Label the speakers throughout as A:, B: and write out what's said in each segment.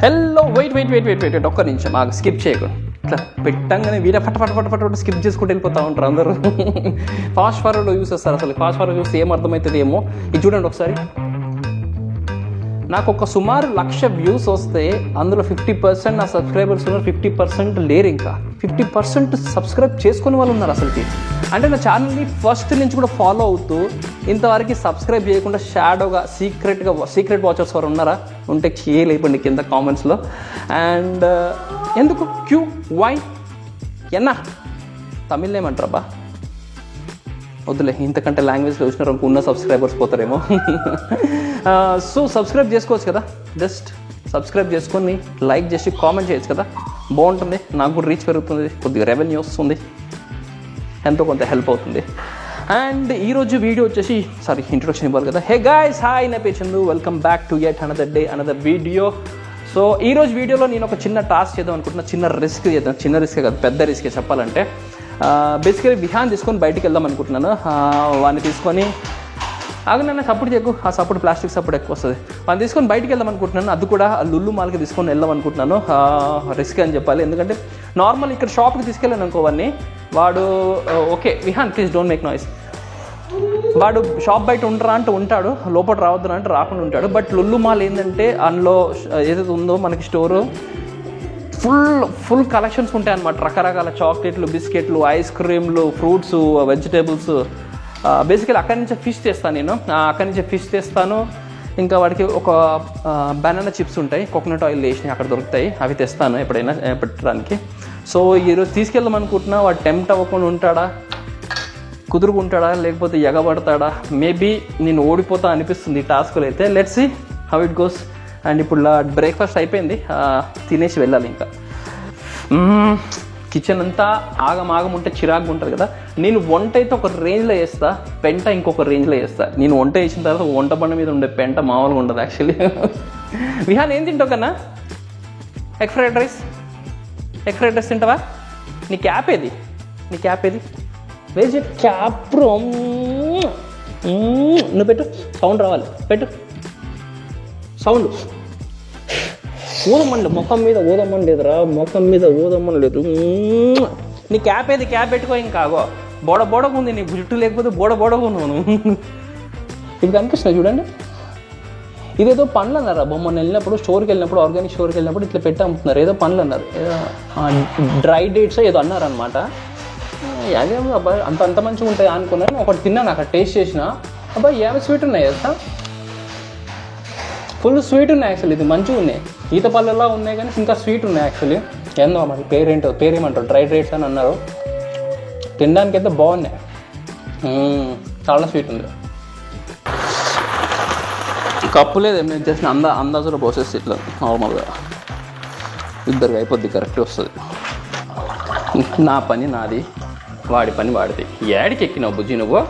A: Hello wait ఒక్క నిమిషం మాకు స్కిప్ చేయకుండా ఇట్లా పెట్టంగానే వీడియో ఫట స్కిప్ చేసుకుంటూ వెళ్ళిపోతూ ఉంటారు అందరూ. ఫాస్ట్ ఫార్వర్డ్లో యూస్ చేస్తారు. అసలు ఫాస్ట్ ఫార్వర్డ్ చూస్తే ఏమర్థమవుతుంది ఏమో. ఇది చూడండి ఒకసారి. నాకు ఒక సుమారు 1,00,000 వ్యూస్ వస్తే అందులో 50% నా సబ్స్క్రైబర్స్ ఉన్నారు, 50% లేరు. ఇంకా 50% సబ్స్క్రైబ్ చేసుకునే వాళ్ళు ఉన్నారు అసలుకి. అంటే నా ఛానల్ని ఫస్ట్ నుంచి కూడా ఫాలో అవుతూ ఇంతవరకు సబ్స్క్రైబ్ చేయకుండా షాడోగా సీక్రెట్ వాచర్స్ వారు ఉన్నారా? ఉంటే చేయలేపండి కింద కామెంట్స్లో. అండ్ ఎందుకు క్యూ వై ఎన్నా తమిళ్ ఏమంటారబ్బా, వద్దులే, ఇంతకంటే లాంగ్వేజ్లో వచ్చినారు ఉన్న సబ్స్క్రైబర్స్ పోతారేమో. సో సబ్స్క్రైబ్ చేసుకోవచ్చు కదా, జస్ట్ సబ్స్క్రైబ్ చేసుకొని లైక్ చేసి కామెంట్ చేయొచ్చు కదా, బాగుంటుంది. నాకు కూడా రీచ్ పెరుగుతుంది, కొద్దిగా రెవెన్యూ వస్తుంది, ఎంతో కొంత హెల్ప్ అవుతుంది. అండ్ ఈరోజు వీడియో వచ్చేసి ఇంట్రొడక్షన్ ఇవ్వాలి కదా. హే గాయ్స్, హాయ్, నా పేరు Chandu, welcome back to yet another day another video. So ఈరోజు వీడియోలో నేను ఒక చిన్న టాస్క్ చేద్దాం అనుకుంటున్నా, చిన్న రిస్క్ చేద్దాం. చిన్న రిస్కే కాదు, పెద్ద రిస్కే చెప్పాలంటే. బేసికలీ విహాన్ తీసుకొని బయటికి వెళ్దాం అనుకుంటున్నాను. వాడిని తీసుకొని ఆగనన్నా సపోర్ట్ చేయకు, ఆ సపోర్ట్ ప్లాస్టిక్ సపోర్ట్ ఎక్కువ వస్తుంది. వాడిని తీసుకొని బయటికి వెళ్దాం అనుకుంటున్నాను. అది కూడా లుల్లు మాల్కి తీసుకొని వెళ్దాం అనుకుంటున్నాను. రిస్క్ అని చెప్పాలి, ఎందుకంటే నార్మల్ ఇక్కడ షాప్కి తీసుకెళ్ళాను అనుకో వాడిని, వాడు okay Vihaan please don't make noise, వాడు షాప్ బయట ఉండరా అంటే ఉంటాడు, లోపల రావద్దు అంటే రాకుండా ఉంటాడు. బట్ లుల్లు మాల్ ఏంటంటే అందులో ఏదైతే ఉందో మనకి స్టోరు ఫుల్ కలెక్షన్స్ ఉంటాయి అన్నమాట. రకరకాల చాక్లెట్లు, బిస్కెట్లు, ఐస్ క్రీమ్లు, ఫ్రూట్స్, వెజిటేబుల్స్. బేసికలీ అక్కడి నుంచే ఫిష్ తెస్తాను నేను, అక్కడి నుంచే ఫిష్ తెస్తాను. ఇంకా వాడికి ఒక బనానా చిప్స్ ఉంటాయి, కోకోనట్ ఆయిల్ వేసినవి అక్కడ దొరుకుతాయి, అవి తెస్తాను ఎప్పుడైనా పెట్టడానికి. సో ఈరోజు తీసుకెళ్దాం అనుకుంటున్నా. వాడు టెంప్ట్ అవ్వకుండా ఉంటాడా, కుదురుకుంటాడా, లేకపోతే ఎగబడతాడా? మేబీ నేను ఓడిపోతా అనిపిస్తుంది ఈ టాస్క్లో అయితే. Let's see how it goes. And ఇప్పుడు బ్రేక్ఫాస్ట్ అయిపోయింది, తినేసి వెళ్ళాలి. ఇంకా కిచెన్ అంతా ఆగం ఉంటే చిరాకుగా ఉంటుంది కదా. నేను వంట అయితే ఒక రేంజ్లో చేస్తా, పెంట ఇంకొక రేంజ్లో చేస్తా. నేను వంట వేసిన తర్వాత వంట బండ మీద ఉండే పెంట మామూలుగా ఉండదు యాక్చువల్లీ. విహాన్ ఏం తింటావు కన్నా? ఎగ్ ఫ్రైడ్ రైస్ తింటావా? నీ క్యాప్ ఏది? వేజ్ క్యాప్ నువ్వు పెట్టు, సౌండ్ రావాలి, పెట్టు సౌండ్. ఊదమండి ముఖం మీద, ఊదమని లేదురా, ముఖం మీద ఊదమని లేదు. నీ క్యాప్ ఏది? క్యాప్ పెట్టుకో. ఇంకా బోడగా ఉంది నీ జుట్టు, లేకపోతే బోడగా ఉన్నాను. ఇప్పుడు కనిపిస్తున్నా చూడండి. ఇదేదో పండ్లు అన్నారా మొన్న వెళ్ళినప్పుడు, ఆర్గానిక్ స్టోర్కి వెళ్ళినప్పుడు ఇట్లా పెట్టి అమ్ముతున్నారు. ఏదో పండ్లు అన్నారు, డ్రై డేట్స్ ఏదో అన్నారనమాట. అదేమో అబ్బాయి అంత మంచిగా ఉంటాయి అనుకున్నాను. ఒకటి తిన్నాను, అక్కడ టేస్ట్ చేసిన, అబ్బాయి ఏమి స్వీట్ ఉన్నాయి కదా, ఫుల్ స్వీట్ ఉన్నాయి యాక్చువల్లీ. ఇది మంచిగా ఉన్నాయి, ఈత పళ్ళలా ఉన్నాయి కానీ ఇంకా స్వీట్ ఉన్నాయి యాక్చువల్లీ. ఏందో మరి పేరేమంటారు, డ్రై డేట్స్ అని అన్నారు. తినడానికి అయితే బాగున్నాయి, చాలా స్వీట్ ఉంది. కప్పు లేదు, నేను చేసిన అందాజులో ప్రాసెస్ ఇట్లా నార్మల్గా ఇద్దరికి అయిపోద్ది, కరెక్ట్ వస్తుంది. నా పని నాది, వాడి పని వాడిది. ఏడికి ఎక్కినావు బుజ్జి నువ్వు?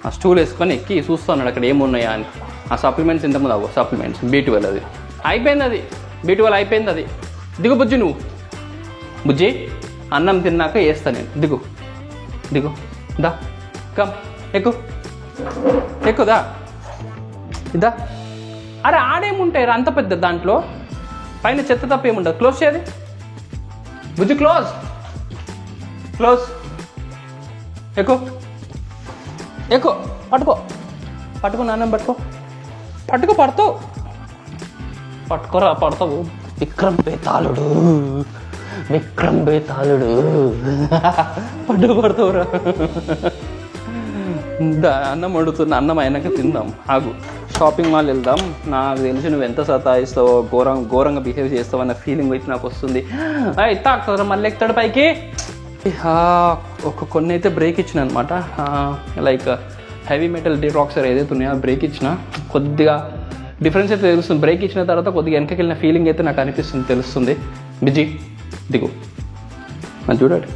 A: ఆ స్టూల్ వేసుకొని ఎక్కి చూస్తున్నాడు అక్కడ ఏమున్నాయా అని. ఆ సప్లిమెంట్స్ ఇంతకుముందు అవ్వ సప్లిమెంట్స్ B12 అది అయిపోయింది, అది B12 అయిపోయింది. అది దిగు బుజ్జి, నువ్వు బుజ్జి అన్నం తిన్నాక వేస్తా నేను. దిగు దా, కమ్ ఎక్కుదా ఇదా. అరే ఆడేముంటాయి అంత పెద్ద దాంట్లో, పైన చెత్త తప్ప ఏముండదు. క్లోజ్ చేయది బుజ్జి, క్లోజ్ ఎక్కు పట్టుకో నాన్న, పడతావు. విక్రమ్ బేతాళుడు పడతావురా. అన్నం వండుతున్నా, అన్నం అయినాక తిందాం. ఆగు, షాపింగ్ మాల్ వెళ్దాం. నాకు తెలిసి నువ్వు ఎంత సతాయిస్తావో, ఘోరంగా బిహేవ్ చేస్తావు అన్న ఫీలింగ్ అయితే నాకు వస్తుంది. తాకుతారా మళ్ళీ ఎక్కుతాడు పైకి. కొన్ని అయితే బ్రేక్ ఇచ్చిన అనమాట, లైక్ హెవీ మెటల్ డిరాక్సర్ ఏదైతే ఉన్నాయో బ్రేక్ ఇచ్చిన, కొద్దిగా డిఫరెన్స్ అయితే తెలుస్తుంది. బ్రేక్ ఇచ్చిన తర్వాత కొద్దిగా వెనకకి వెళ్ళిన ఫీలింగ్ అయితే నాకు తెలుస్తుంది. బిజీ దిగు. అది చూడండి,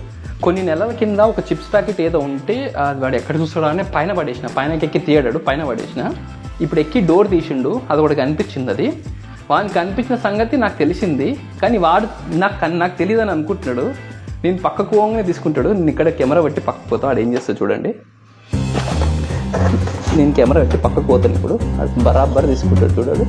A: కొన్ని నెలల కింద ఒక చిప్స్ ప్యాకెట్ ఏదో ఉంటే అది వాడు ఎక్కడ చూస్తాడా అని పైనకి ఎక్కి తీయడాడు, పైన పడేసిన. ఇప్పుడు ఎక్కి డోర్ తీసిండు, అది ఒకటి కనిపించింది. అది వాడికి కనిపించిన సంగతి నాకు తెలిసింది, కానీ వాడు నాకు తెలియదు అని అనుకుంటున్నాడు. నేను పక్కకు పోగానే తీసుకుంటాడు. నేను ఇక్కడ కెమెరా పెట్టి పక్కకు పోతా, వాడు ఏం చేస్తాడు చూడండి. నేను కెమెరా పెట్టి పక్కకు పోతాను, ఇప్పుడు అది బరాబర్ తీసుకుంటాడు చూడాడు.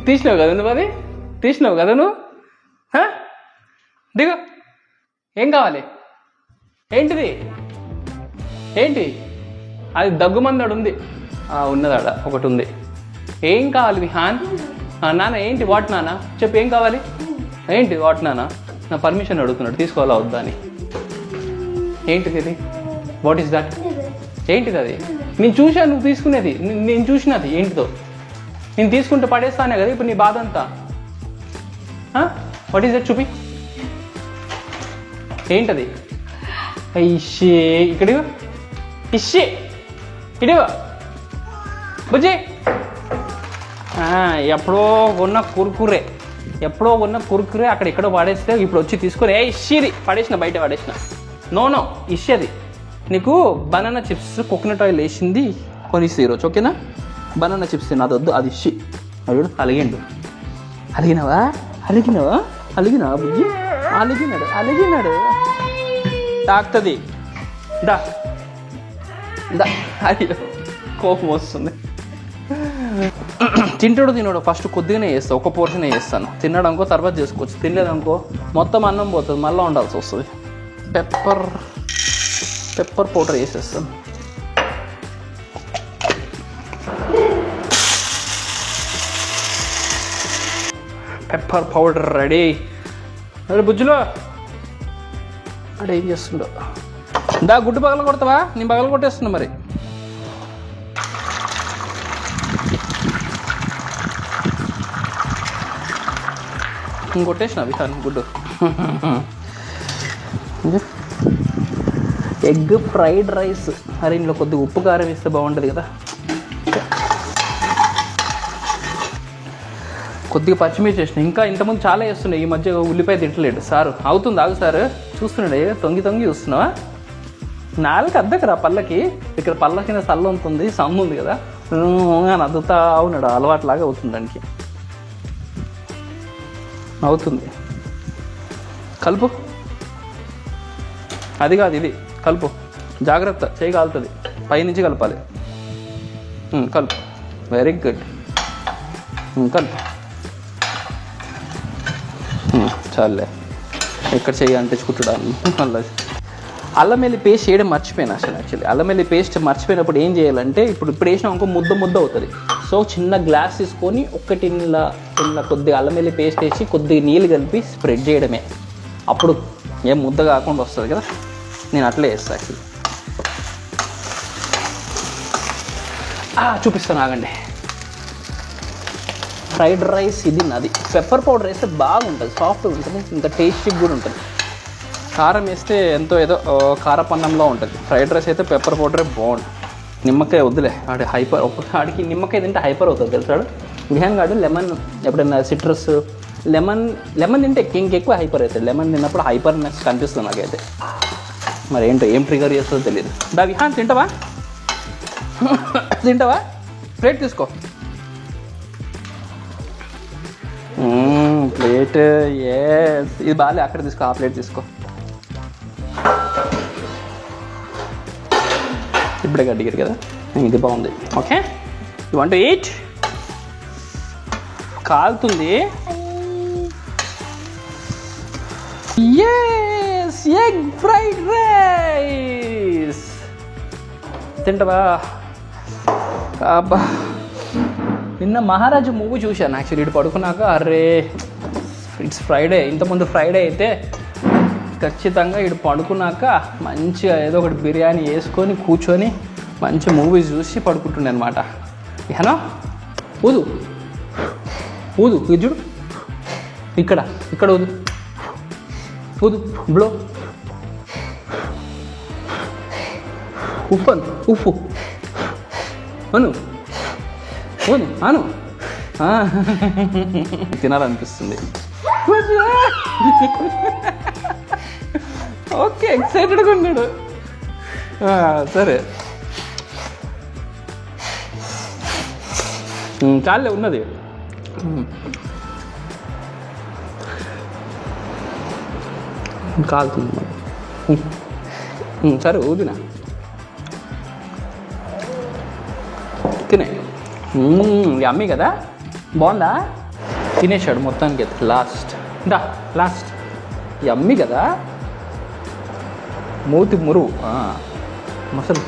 A: తీసినావు కదా నువ్వు, అది తీసినావు కదా నువ్వు. దిగు. ఏం కావాలి? ఏంటిది? ఏంటి అది? దగ్గుమందాడు ఉంది. ఉన్నదాడ ఒకటి ఉంది. ఏం కావాలి విహాన్? నాన్న ఏంటి? వాట్ నాన్న? చెప్పు ఏం కావాలి? ఏంటి వాట్ నాన్న? నా పర్మిషన్ అడుగుతున్నాడు, తీసుకోవాలా వద్దా అని. ఏంటిది ఇది? What is that? ఏంటిది అది? నేను చూశాను నువ్వు తీసుకునేది, నేను చూసినది ఏంటిదో. నేను తీసుకుంటే పడేస్తానే కదా ఇప్పుడు నీ బాధ అంతా. What is that? చూపి. ఏంటది? ఇష్షే ఇక్కడ ఇష్షే ఇడివో బుజ్జి. ఎప్పుడో కొన్న కురుకురే, ఎప్పుడో కొన్న కురుకురే అక్కడ ఎక్కడో పడేస్తే ఇప్పుడు వచ్చి తీసుకొని ఇష్షిది పడేసిన, బయట పడేసిన. నో ఇష్షది. నీకు బనానా చిప్స్ కోకోనట్ ఆయిల్ వేసింది కొనిస్తే ఈరోజు, ఓకేనా? బనానా చిప్స్ నాది వద్దు, అది ఇష్షి. అడుగు అలిగిండు. అలిగినావా బుజ్జి? అలిగినాడు. తాకుతుంది. దా అయ్యో కోపం వస్తుంది. తినడు ఫస్ట్ కొద్దిగానే చేస్తా, ఒక పోర్షనే చేస్తాను. తిన్నాడు అనుకో తర్వాత చేసుకోవచ్చు, తినలేదనుకో మొత్తం అన్నం పోతుంది, మళ్ళీ ఉండాల్సి వస్తుంది. పెప్పర్ పౌడర్ వేసేస్తాను. Pepper powder ready. అరే బుజ్జులో అడే ఏం చేస్తుండో. దా గుడ్డు పగల కొడతావా? నేను పగల కొట్టేస్తున్నా మరి. కొట్టేసిన విహాన్ గుడ్డు. Egg fried rice. అరే ఇందులో కొద్దిగా ఉప్పు కారం వేస్తే బాగుంటుంది కదా. కొద్దిగా పచ్చిమిర్చి వేసిన. ఇంకా ఇంతకుముందు చాలా వేస్తున్నాయి, ఈ మధ్య ఉల్లిపాయ తింటలేడు సారు. అవుతుంది ఆగు సారు, చూస్తున్నాడే తొంగి చూస్తున్నావా? నాలుగు అద్దకరా పళ్ళకి, ఇక్కడ పళ్ళ కింద సల్ల ఉంటుంది, సమ్ము ఉంది కదా, అని అద్దుతా ఉన్నాడు. అలవాటులాగా అవుతుంది దానికి. అవుతుంది. కలుపు. అది కాదు ఇది, కలుపు. జాగ్రత్త, చేయి కాలుతుంది. పైనుంచి కలపాలి. కలుపు. Very good. కలుపు. చాలే, ఎక్కడ చెయ్యి అంటించుకుంటున్నాను. మళ్ళీ అల్లం వెల్లి పేస్ట్ చేయడం మర్చిపోయాను అసలు. యాక్చువల్లీ అల్లం వెల్లి పేస్ట్ మర్చిపోయినప్పుడు ఏం చేయాలంటే, ఇప్పుడు వేసినా ఇంకో ముద్ద అవుతుంది. సో చిన్న గ్లాస్ తీసుకొని ఇలా కొద్దిగా అల్లం వెల్లి పేస్ట్ వేసి కొద్దిగా నీళ్ళు కలిపి స్ప్రెడ్ చేయడమే. అప్పుడు ఏం ముద్ద కాకుండా వస్తుంది కదా. నేను అట్లే వేస్తాను యాక్చువల్లీ. చూపిస్తాను ఆగండి. ఫ్రైడ్ రైస్ ఇది నాది. పెప్పర్ పౌడర్ వేస్తే బాగుంటుంది, సాఫ్ట్గా ఉంటుంది, ఇంకా టేస్టీ కూడా ఉంటుంది. కారం వేస్తే ఎంతో ఏదో కారపన్నంలో ఉంటుంది. ఫ్రైడ్ రైస్ అయితే పెప్పర్ పౌడరే బాగుంటుంది. నిమ్మకాయ వద్దులే, ఆడి హైపర్. ఆడికి నిమ్మకాయ తింటే హైపర్ అవుతుంది తెలుసాడు. విహాన్ గాడు లెమన్ ఎప్పుడైనా సిట్రస్ లెమన్ తింటే ఇంకెక్కువ హైపర్ అవుతుంది. లెమన్ తిన్నప్పుడు హైపర్నెస్ కనిపిస్తుంది నాకైతే. మరి ఏంటో ఏం ట్రిగర్ చేస్తుందో తెలియదు. విహాన్ తింటావా? ప్లేట్ తీసుకో. ప్లేట్ ఇది బాగాలే, అక్కడ తీసుకో. ఆ ప్లేట్ తీసుకో. ఇప్పుడే అడిగారు కదా, ఇది బాగుంది. Okay, you want to eat? కాలుతుంది. yes ఎగ్ ఫ్రైడ్ రైస్ తింటావా? అబ్బా, నిన్న మహారాజు మూవీ చూశాను యాక్చువల్లీ. ఇటు పడుకున్నాక అరే ఇట్స్ ఫ్రైడే. ఇంతకుముందు ఫ్రైడే అయితే ఖచ్చితంగా ఇటు పడుకున్నాక మంచిగా ఏదో ఒకటి బిర్యానీ వేసుకొని కూర్చొని మంచి మూవీ చూసి పడుకుంటుండే అనమాట. ఏనా ఊదు ఇది చూడు, ఇక్కడ ఊదు బ్లో. ఉప్పు అను తినాలనిపిస్తుంది. ఓకే, ఎక్సైటెడ్గా ఉన్నాడు. సరే చాలే ఉన్నది. కాలుతుంది. సరే ఊదినా తినే. యమ్మీ కదా, బాగుందా? తినేసాడు మొత్తానికి లాస్ట్ యమ్మీ కదా, మూతి మురువు మసలు.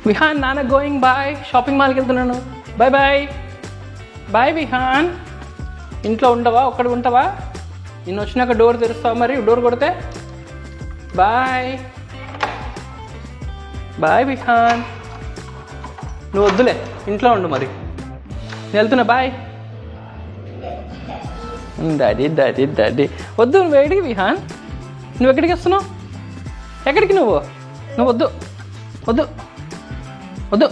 A: విహాన్ నాన్న గోయింగ్ బాయ్, షాపింగ్ మాల్కి వెళ్తున్నాను, బాయ్ బాయ్ బాయ్. విహాన్ ఇంట్లో ఉండవా, ఒక్కడు ఉంటావా? నేను వచ్చినాక డోర్ తెరుస్తావా? మరి డోర్ కొడితే బాయ్ బాయ్. విహాన్ నువ్వు వద్దులే, ఇంట్లో ఉండు, మరి నేను వెళ్తున్నా, బాయ్. డాడీ వద్దు, నువ్వు ఎక్కడికి విహాన్? నువ్వు ఎక్కడికి వస్తున్నావు? ఎక్కడికి నువ్వు వద్దు వద్దు వద్దు.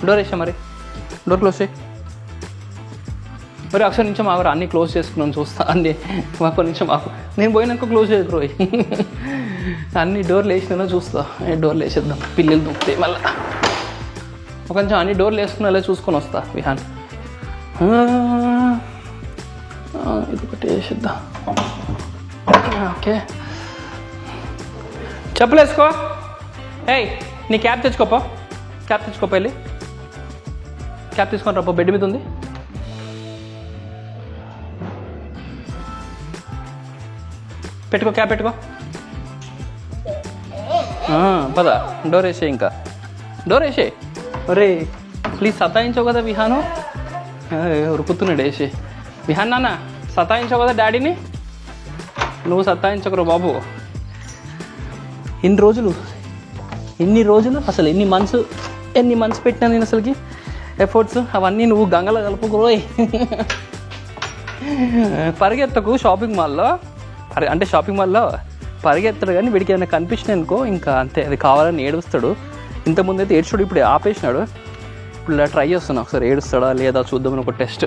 A: డోర్ వేసా, మరి డోర్ క్లోజ్ చేయి. మరి అక్షర నిమిషం ఆవరా, అన్నీ క్లోజ్ చేసుకున్నాను, చూస్తా అన్నీ ఒక నిమిషం ఆకు. నేను పోయినాక క్లోజ్ చేయకు రోయ్. అన్ని డోర్లు వేసినా చూస్తా. డోర్లు వేసేద్దాం, పిల్లలు దుక్కుతాయి మళ్ళీ. ఒక కొంచెం అన్ని డోర్లు వేసుకున్నా చూసుకొని వస్తా విహాన్. ఇది ఒకటి వేసేద్దాం. ఓకే, చెప్పులు వేసుకో. ఏయ్ నీ క్యాప్ తెచ్చుకోపో, వెళ్ళి క్యాప్ తీసుకొని రాపో, బెడ్ మీద ఉంది. పెట్టుకో, క్యాప్ పెట్టుకో. పద, డోర్ వేసే, ఇంకా డోర్ వేసే. ఒరే ప్లీజ్, సతాయించావు కదా విహాను, ఉరుకుతున్నాడు. వేసే విహాన్, నాన్న సతాయించావు కదా డాడీని, నువ్వు సతాయించకరు బాబు. ఇన్ని రోజులు అసలు ఎన్ని మంత్స్ పెట్టినా నేను అసలుకి ఎఫర్ట్స్, అవన్నీ నువ్వు గంగలో కలుపుకోయ్. పరిగెత్తకు షాపింగ్ మాల్లో, అంటే షాపింగ్ మాల్లో పరిగెత్తడు, కానీ వీడికి ఏమైనా కనిపించినాయి అనుకో ఇంకా అంతే, అది కావాలని ఏడుస్తాడు. ఇంతకుముందు అయితే ఏడ్చాడు, ఇప్పుడు ఆపేసినాడు. ఇప్పుడు ఇలా ట్రై చేస్తున్నా, ఒకసారి ఏడుస్తాడా లేదా చూద్దామని ఒక టెస్ట్.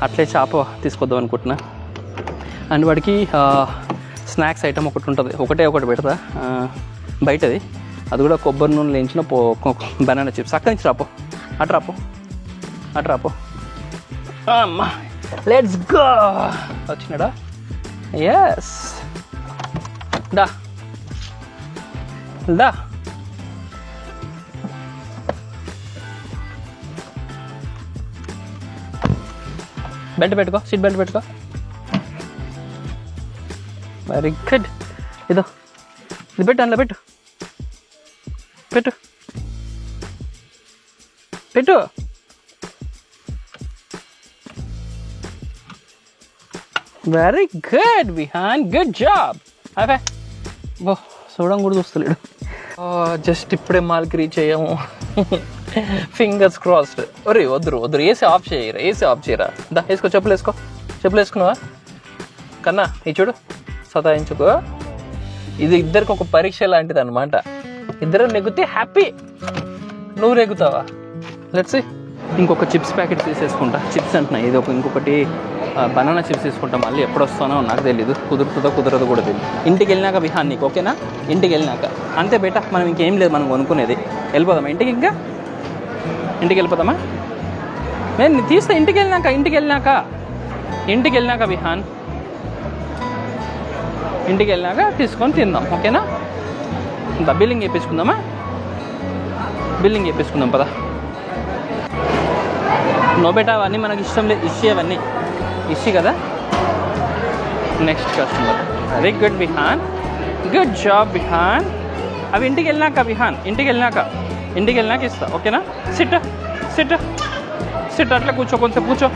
A: అట్లే చేప తీసుకొద్దాం అనుకుంటున్నా. అండ్ వాడికి స్నాక్స్ ఐటమ్ ఒకటి ఉంటుంది, ఒకటి పెడతా బయటది, అది కూడా కొబ్బరి నూనె లేయించిన బనానా చిప్స్. అక్కడి నుంచి రాపో, అటు రాపో. అమ్మా లెట్స్ గో. వచ్చినాడా? ఎస్, దా బెల్ట్ పెట్టుకో, సీట్ బెల్ట్ పెట్టుకో. Very good. ఇది పెట్టు, అందులో పెట్టు. Very good Vihaan, good job. అవే బో చూడడం కూడా చూస్తలేడు. జస్ట్ ఇప్పుడే మాల్కి రీచ్ అయ్యాము. Fingers crossed. ఒరే వద్దు, ఏసీ ఆఫ్ చేయరా. దా వేసుకో, చెప్పులు వేసుకున్నావా కన్నా? ఈ చూడు, సతాయించుకో. ఇది ఇద్దరికి ఒక పరీక్ష లాంటిది అనమాట. ఇద్దరు నెగ్గితే హ్యాపీ, నువ్వు నెగ్గుతావా? Let's see. ఇంకొక చిప్స్ ప్యాకెట్ తీసేసుకుంటా. చిప్స్ అంటున్నా, ఇది ఇంకొకటి బనానా చిప్స్ తీసుకుంటా. మళ్ళీ ఎప్పుడు వస్తానో నాకు తెలీదు, కుదరదో కూడా తెలియదు. ఇంటికి వెళ్ళినాక విహాన్ నీకు ఓకేనా? ఇంటికి వెళ్ళినాక అంతే బేటా, మనం ఇంకేం లేదు మనం కొనుక్కునేది. వెళ్ళిపోదామా ఇంటికి? ఇంటికి వెళ్ళిపోదామా? నేను తీస్తే ఇంటికి వెళ్ళినాక విహాన్, ఇంటికి వెళ్ళినాక తీసుకొని తిందాం, ఓకేనా? బిల్లింగ్ చేయించుకుందామా? బిల్లింగ్ చేయించుకుందాం పదా. నో బేటా, అవన్నీ మనకి ఇష్టం లేదు. అవన్నీ కదా. Next customer. Very good Vihaan, good job Vihaan. అవి ఇంటికి వెళ్ళినాక విహాన్, ఇంటికి వెళ్ళినాక ఇస్తా, ఓకేనా? సిట్. అట్లా కూర్చో, కొంచెం కూర్చో,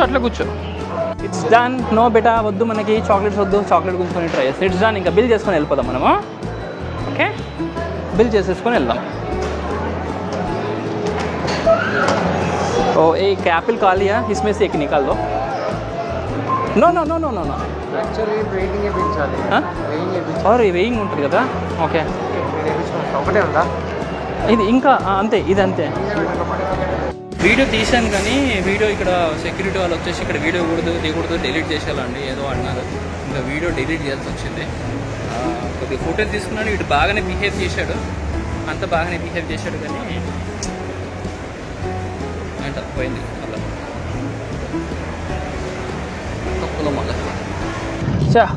A: అట్లా కూర్చో. It's done. నో బేటా, వద్దు మనకి చాక్లెట్స్ వద్దు, చాక్లెట్ గుంజుకొని ట్రై చేస్తాం. It's done. ఇంకా బిల్ చేసుకొని వెళ్ళిపోదాం మనము, ఓకే? బిల్ చేసేసుకొని వెళ్దాం. ओ एक एप्पल खा लिया, इसमें से एक निकाल दो. नो
B: యాక్చువల్లీ వెయిటింగ్ వేయించాలి.
A: और వెయింగ్ ఉంటుంది కదా, ఓకే.
B: ఒకటే ఉందా
A: ఇది? ఇంకా అంతే, ఇది అంతే. వీడియో తీశాను కానీ వీడియో ఇక్కడ సెక్యూరిటీ వాళ్ళు వచ్చేసి ఇక్కడ వీడియో దిగకూడదు, డిలీట్ చేసేయాలండి ఏదో అన్నారు. ఇంకా వీడియో డిలీట్ చేయాల్సి వచ్చింది. కొద్దిగా ఫోటోలు తీసుకున్నాను. వీడు బాగానే బిహేవ్ చేశాడు, అంత బాగానే బిహేవ్ చేశాడు, కానీ అంట పోయింది మళ్ళీ తప్పులో మళ్ళీ.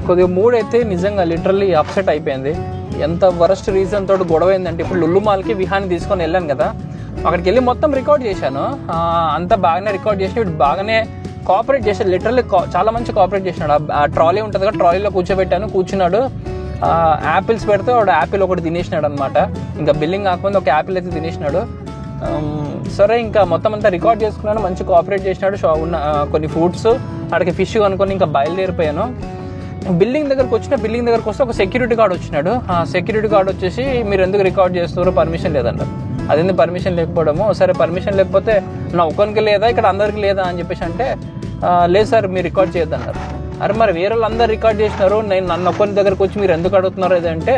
A: కొద్దిగా మూడ్ అయితే నిజంగా లిటరల్లీ అప్సెట్ అయిపోయింది. ఎంత వరస్ట్ రీజన్ తోటి గొడవ అయిందంటే, ఇప్పుడు లుల్లు మాల్కి విహాన్ని తీసుకొని వెళ్ళాను కదా, అక్కడికి వెళ్ళి మొత్తం రికార్డ్ చేశాను. అంతా బాగానే రికార్డ్ చేసి వీడు బాగానే కోఆపరేట్ చేశాడు. లిటరల్లీ చాలా మంచి కోఆపరేట్ చేసినాడు. ఆ ట్రాలీ ఉంటుంది కదా, ట్రాలీలో కూర్చున్నాడు. యాపిల్స్ పెడితే వాడు యాపిల్ ఒకటి తినేసినాడు అనమాట. ఇంకా బిల్లింగ్ కాకపోతే ఒక యాపిల్ అయితే తినేసినాడు. సరే ఇంకా మొత్తం అంతా రికార్డ్ చేసుకున్నాను, మంచి కోఆపరేట్ చేసినాడు. ఉన్న కొన్ని ఫుడ్స్ అక్కడికి ఫిష్ అనుకొని ఇంకా బయలుదేరిపోయాను. బిల్డింగ్ దగ్గరకు వస్తే ఒక సెక్యూరిటీ గార్డ్ వచ్చినాడు. ఆ సెక్యూరిటీ గార్డ్ వచ్చేసి మీరు ఎందుకు రికార్డ్ చేస్తున్నారు, పర్మిషన్ లేదన్నారు. అదేంది పర్మిషన్ లేకపోవడము? సరే పర్మిషన్ లేకపోతే నా ఒక్కరికి లేదా ఇక్కడ అందరికి లేదా అని చెప్పేసి అంటే లేదు సార్ మీరు రికార్డ్ చేయొద్దన్నారు. అరే మరి వేరే వాళ్ళందరూ రికార్డ్ చేసినారు, నన్ను ఒక్కరి దగ్గరకు వచ్చి మీరు ఎందుకు అడుగుతున్నారు ఏదంటే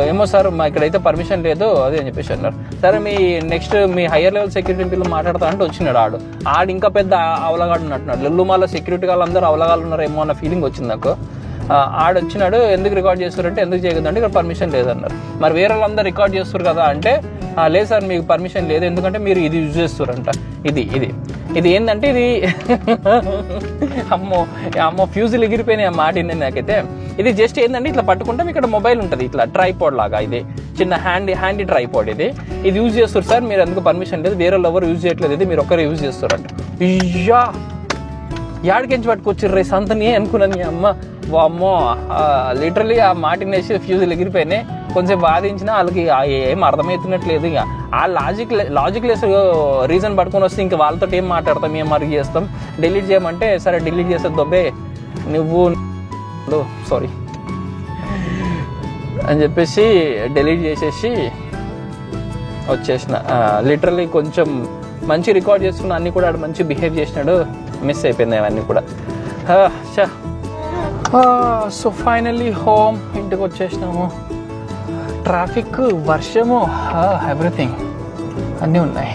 A: ఏమో సార్ మా ఇక్కడైతే పర్మిషన్ లేదు అదే అని చెప్పేసి అన్నారు. సరే మీ హయ్యర్ లెవెల్ సెక్యూరిటీ పిల్లలు మాట్లాడతా అంటే వచ్చినాడు. ఆడు ఇంకా పెద్ద అవలగాడు ఉన్నట్టున్నాడు. లెల్లుమాల సెక్యూరిటీ వాళ్ళందరూ అవలగాళ్ళు ఉన్నారేమో అన్న ఫీలింగ్ వచ్చింది నాకు. ఆడొచ్చినాడు, ఎందుకు రికార్డ్ చేస్తారంటే ఎందుకు చేయకూడదంటే ఇక్కడ పర్మిషన్ లేదన్నారు. మరి వేరే వాళ్ళందరూ రికార్డ్ చేస్తారు కదా అంటే లేదు సార్ మీకు పర్మిషన్ లేదు, ఎందుకంటే మీరు ఇది యూజ్ చేస్తారంట. ఇది ఏంటంటే ఇది అమ్మో ఫ్యూజులు ఎగిరిపోయినాయి ఆ మాట నాకైతే. ఇది జస్ట్ ఏంటంటే ఇట్లా పట్టుకుంటే ఇక్కడ మొబైల్ ఉంటుంది, ఇట్లా ట్రైపాడ్ లాగా. ఇది చిన్న హ్యాండీ ట్రైపాడ్. ఇది యూజ్ చేస్తారు సార్, మీరు ఎందుకు పర్మిషన్ లేదు, వేరే వాళ్ళు ఎవరు యూజ్ చేయట్లేదు, ఇది మీరు ఒక్కరే యూజ్ చేస్తారంట. ఇయ్యా యాడికించి పట్టుకొచ్చిర్రు రేస్ అంతని అనుకున్నాను. అమ్మ వామ్మో లిటరలీ ఆ మాటినేసి ఫ్యూజులు ఎగిరిపోయినాయి. కొంచెం వాదించినా వాళ్ళకి ఏం అర్థమవుతున్నట్లేదు. ఇక ఆ లాజిక్ లెస్ రీజన్ పట్టుకొని వస్తే ఇంకా వాళ్ళతో ఏం మాట్లాడతాం, ఏం మరిగి చేస్తాం. డిలీట్ చేయమంటే సరే డిలీట్ చేస్తే దొబ్బే నువ్వు సారీ అని చెప్పేసి డిలీట్ చేసేసి వచ్చేసిన. లిటరలీ కొంచెం మంచి రికార్డ్ చేస్తున్నా, అన్నీ కూడా మంచి బిహేవ్ చేసినాడు. మిస్ అయిపోయింది అవన్నీ కూడా. సో ఫైనల్లీ హోమ్, ఇంటికి వచ్చేసినాము. ట్రాఫిక్, వర్షము, ఎవ్రీథింగ్ అన్నీ ఉన్నాయి.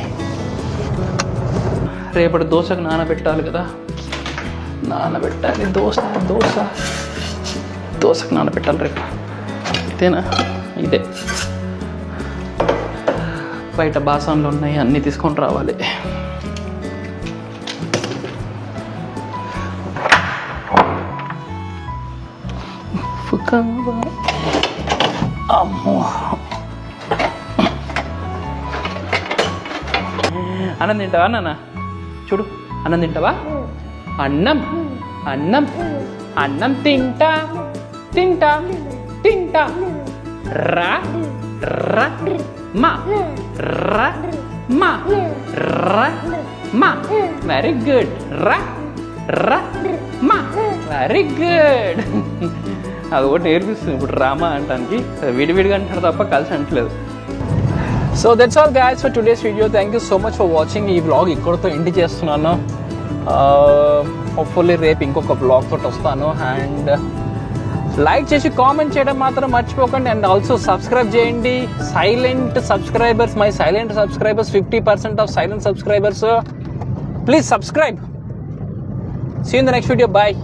A: రేపటి దోశకు నానబెట్టాలి కదా, నానబెట్టాలి. దోశకు నానబెట్టాలి రేపు. ఇదేనా? ఇదే. బయట బాసన్లు ఉన్నాయి, అన్నీ తీసుకొని రావాలి. అమ్మో అన్నం తింటావా నాన్న? చూడు అన్నం తింటావా? అన్నం అన్నం అన్నం తింటా తింటా తింటా. రా రా మా రా మా రా మా. Very good. రా రా మా. Very good. అది ఒకటి నేర్పిస్తుంది ఇప్పుడు రామా అంటానికి. విడివిడిగా అంటారు తప్ప కలిసి అంటలేదు. So that's all guys for today's video. Thank you so much for watching. ఈ వ్లాగ్ ఇక్కడితో ఎండ్ చేస్తున్నాను. హోప్ఫుల్లీ రేపు ఇంకొక వ్లాగ్ తోటి వస్తాను. అండ్ లైక్ చేసి కామెంట్ చేయడం మాత్రం మర్చిపోకండి. అండ్ ఆల్సో సబ్స్క్రైబ్ చేయండి. My silent subscribers 50% of silent subscribers. Please subscribe. See you in the next video. Bye.